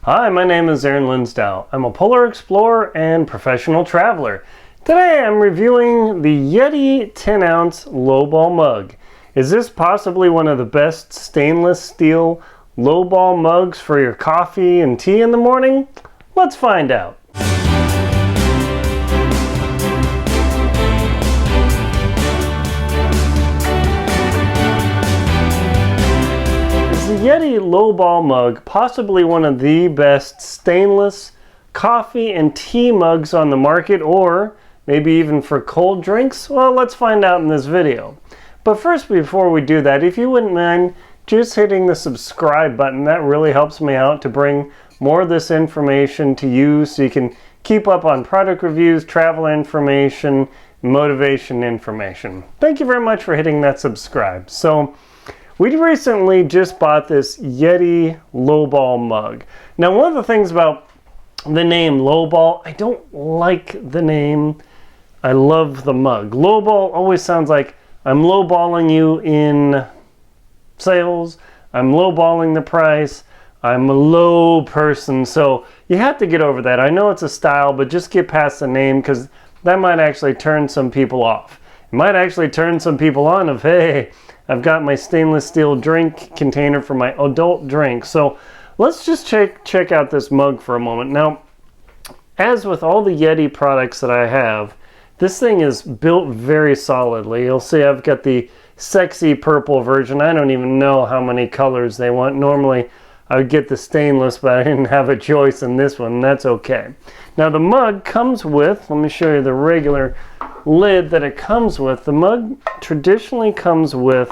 Hi, my name is Aaron Linsdau. I'm a polar explorer and professional traveler. Today I'm reviewing the Yeti 10-ounce LowBall mug. Is this possibly one of the best stainless steel LowBall mugs for your coffee and tea in the morning? Let's find out. The Yeti LowBall mug, possibly one of the best stainless coffee and tea mugs on the market, or maybe even for cold drinks? Well, let's find out in this video. But first, before we do that, if you wouldn't mind just hitting the subscribe button, that really helps me out to bring more of this information to you so you can keep up on product reviews, travel information, motivation information. Thank you very much for hitting that subscribe. So, we recently just bought this Yeti LowBall mug. Now, one of the things about the name LowBall, I don't like the name. I love the mug. LowBall always sounds like I'm lowballing you in sales. I'm lowballing the price. I'm a low person. So you have to get over that. I know it's a style, but just get past the name because that might actually turn some people off. It might actually turn some people on of, hey, I've got my stainless steel drink container for my adult drink. So let's just check out this mug for a moment. Now, as with all the Yeti products that I have, this thing is built very solidly. You'll see I've got the sexy purple version. I don't even know how many colors they want. Normally, I would get the stainless, but I didn't have a choice in this one, and that's okay. Now, the mug comes with, let me show you the regular lid that it comes with. The mug traditionally comes with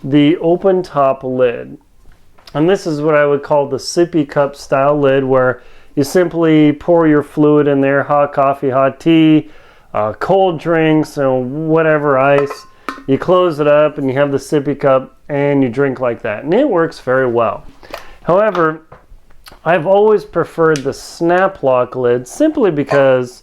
the open top lid. And this is what I would call the sippy cup style lid, where you simply pour your fluid in there, hot coffee, hot tea, cold drinks, or whatever ice. You close it up and you have the sippy cup and you drink like that. And it works very well. However, I've always preferred the snap lock lid simply because,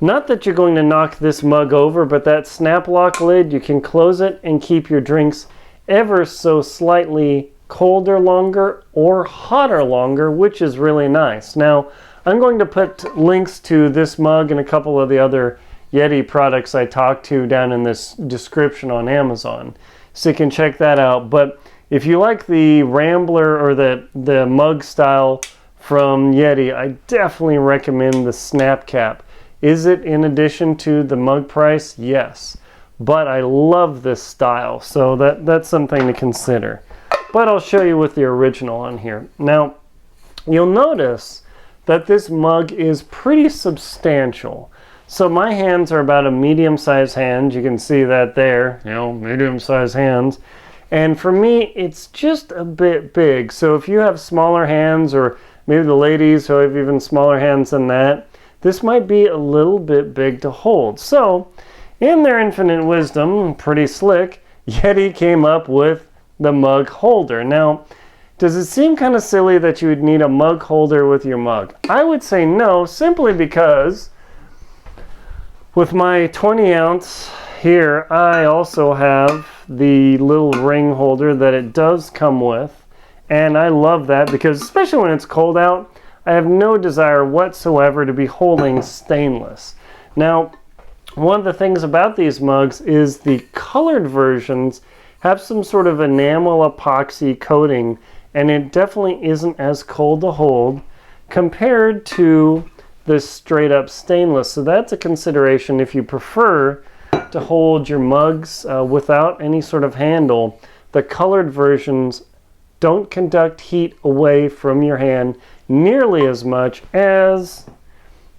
not that you're going to knock this mug over, but that snap lock lid, you can close it and keep your drinks ever so slightly colder longer or hotter longer, which is really nice. Now, I'm going to put links to this mug and a couple of the other Yeti products I talked to down in this description on Amazon, so you can check that out. But if you like the Rambler or the mug style from Yeti, I definitely recommend the snap cap. Is it in addition to the mug price? Yes. But I love this style, so that's something to consider. But I'll show you with the original on here. Now, you'll notice that this mug is pretty substantial. So my hands are about a medium-sized hand. You can see that there, medium-sized hands. And for me, it's just a bit big. So if you have smaller hands, or maybe the ladies who have even smaller hands than that, this might be a little bit big to hold. So, in their infinite wisdom, pretty slick, Yeti came up with the mug holder. Now, does it seem kind of silly that you would need a mug holder with your mug? I would say no, simply because with my 20-ounce here, I also have the little ring holder that it does come with. And I love that because, especially when it's cold out, I have no desire whatsoever to be holding stainless. Now, one of the things about these mugs is the colored versions have some sort of enamel epoxy coating, and it definitely isn't as cold to hold compared to this straight up stainless. So that's a consideration if you prefer to hold your mugs without any sort of handle. The colored versions don't conduct heat away from your hand nearly as much as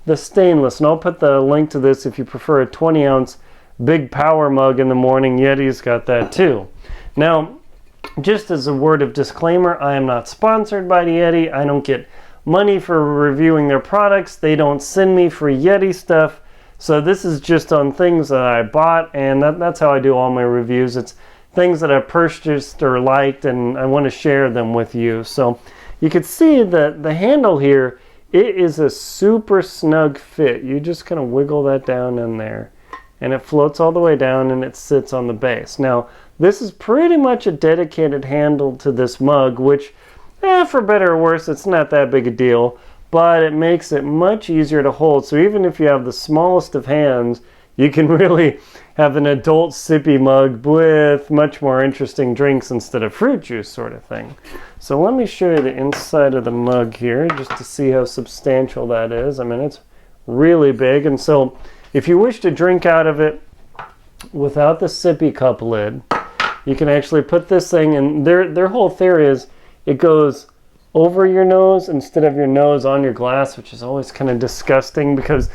the stainless. And I'll put the link to this if you prefer a 20-ounce big power mug in the morning. Yeti's got that too. Now, just as a word of disclaimer, I am not sponsored by the Yeti. I don't get money for reviewing their products. They don't send me free Yeti stuff. So this is just on things that I bought, and that's how I do all my reviews. It's things that I purchased or liked, and I want to share them with you. So you can see that the handle here, it is a super snug fit. You just kind of wiggle that down in there, and it floats all the way down and it sits on the base. Now, this is pretty much a dedicated handle to this mug, which For better or worse, it's not that big a deal, but it makes it much easier to hold. So even if you have the smallest of hands, you can really have an adult sippy mug with much more interesting drinks instead of fruit juice sort of thing. So let me show you the inside of the mug here just to see how substantial that is. I mean, it's really big. And so if you wish to drink out of it without the sippy cup lid, you can actually put this thing in. Their whole theory is it goes over your nose instead of your nose on your glass, which is always kind of disgusting because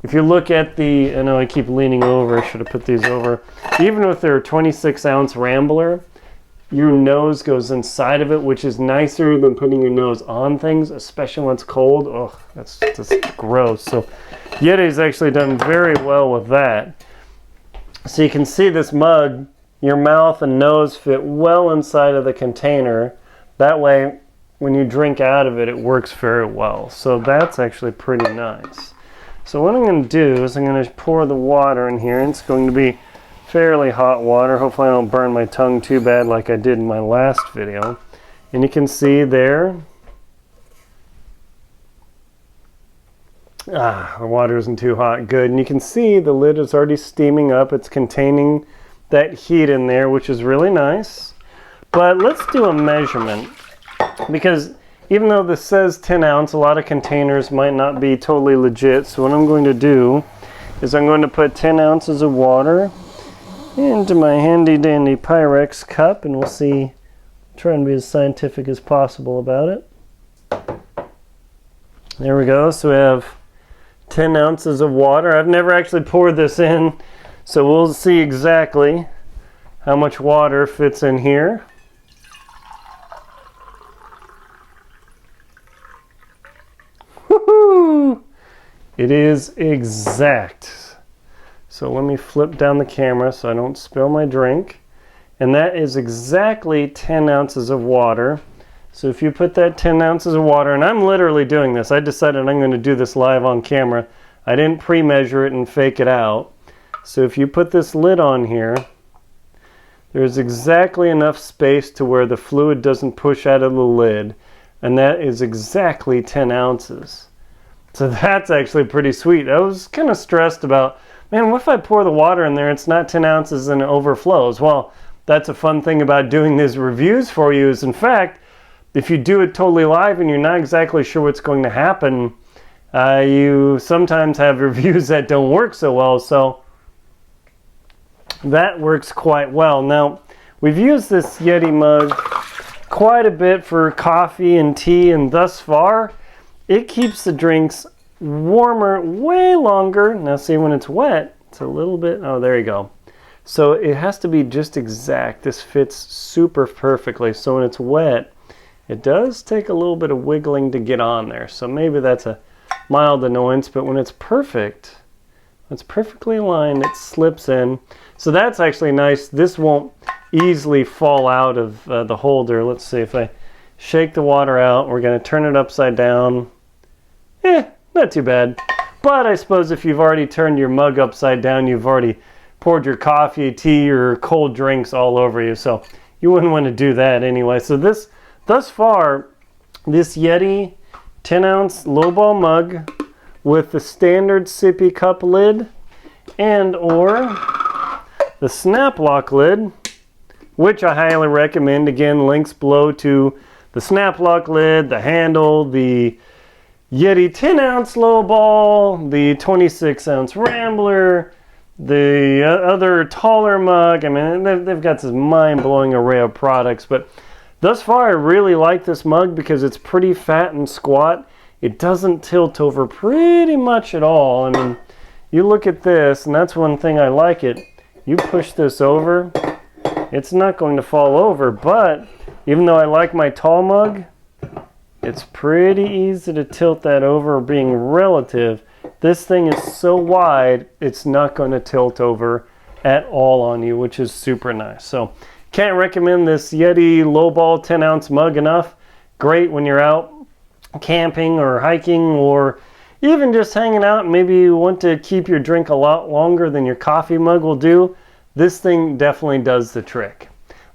if you look at the, I know I keep leaning over, I should have put these over. Even with their 26-ounce Rambler, your nose goes inside of it, which is nicer than putting your nose on things, especially when it's cold. Ugh, that's just gross. So Yeti's actually done very well with that. So you can see this mug, your mouth and nose fit well inside of the container. That way, when you drink out of it, it works very well. So that's actually pretty nice. So what I'm going to do is I'm going to pour the water in here. It's going to be fairly hot water. Hopefully I don't burn my tongue too bad like I did in my last video. And you can see there, the water isn't too hot. Good. And you can see the lid is already steaming up. It's containing that heat in there, which is really nice. But let's do a measurement, because even though this says 10 ounce, a lot of containers might not be totally legit. So what I'm going to do is I'm going to put 10 ounces of water into my handy dandy Pyrex cup, and we'll see, try and be as scientific as possible about it. There we go. So we have 10 ounces of water. I've never actually poured this in, so we'll see exactly how much water fits in here. Woohoo! It is exact. So let me flip down the camera so I don't spill my drink. And that is exactly 10 ounces of water. So if you put that 10 ounces of water, and I'm literally doing this. I decided I'm going to do this live on camera. I didn't pre-measure it and fake it out. So if you put this lid on here, there's exactly enough space to where the fluid doesn't push out of the lid. And that is exactly 10 ounces. So that's actually pretty sweet. I was kind of stressed about, man, what if I pour the water in there, it's not 10 ounces and it overflows? Well, that's a fun thing about doing these reviews for you is, in fact, if you do it totally live and you're not exactly sure what's going to happen, you sometimes have reviews that don't work so well. So that works quite well. Now, we've used this Yeti mug quite a bit for coffee and tea, and thus far it keeps the drinks warmer way longer. Now see, when it's wet, it's a little bit, oh, there you go. So it has to be just exact. This fits super perfectly. So when it's wet, it does take a little bit of wiggling to get on there. So maybe that's a mild annoyance, but when it's perfect, it's perfectly aligned, it slips in. So that's actually nice. This won't easily fall out of the holder. Let's see if I shake the water out. We're going to turn it upside down. Not too bad. But I suppose if you've already turned your mug upside down, you've already poured your coffee, tea, or cold drinks all over you. So you wouldn't want to do that anyway. So this, thus far, this Yeti 10-ounce LowBall mug with the standard sippy cup lid and or the snap lock lid, which I highly recommend. Again, links below to the snap lock lid, the handle, the Yeti 10-ounce LowBall, the 26-ounce Rambler, the other taller mug. I mean, they've got this mind-blowing array of products, but thus far I really like this mug because it's pretty fat and squat. It doesn't tilt over pretty much at all. I mean, you look at this, and that's one thing I like it. You push this over, it's not going to fall over, but even though I like my tall mug, it's pretty easy to tilt that over, being relative. This thing is so wide, it's not going to tilt over at all on you, which is super nice. So can't recommend this Yeti LowBall 10-ounce mug enough. Great when you're out camping or hiking or even just hanging out. Maybe you want to keep your drink a lot longer than your coffee mug will do. This thing definitely does the trick.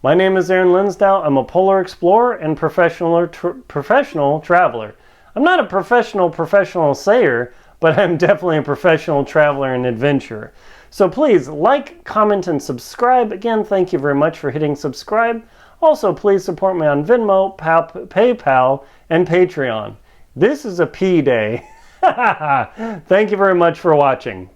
My name is Aaron Linsdau. I'm a polar explorer and professional traveler. I'm not a professional sayer, but I'm definitely a professional traveler and adventurer. So please like, comment, and subscribe. Again, thank you very much for hitting subscribe. Also, please support me on Venmo, PayPal, and Patreon. This is a P day. Thank you very much for watching.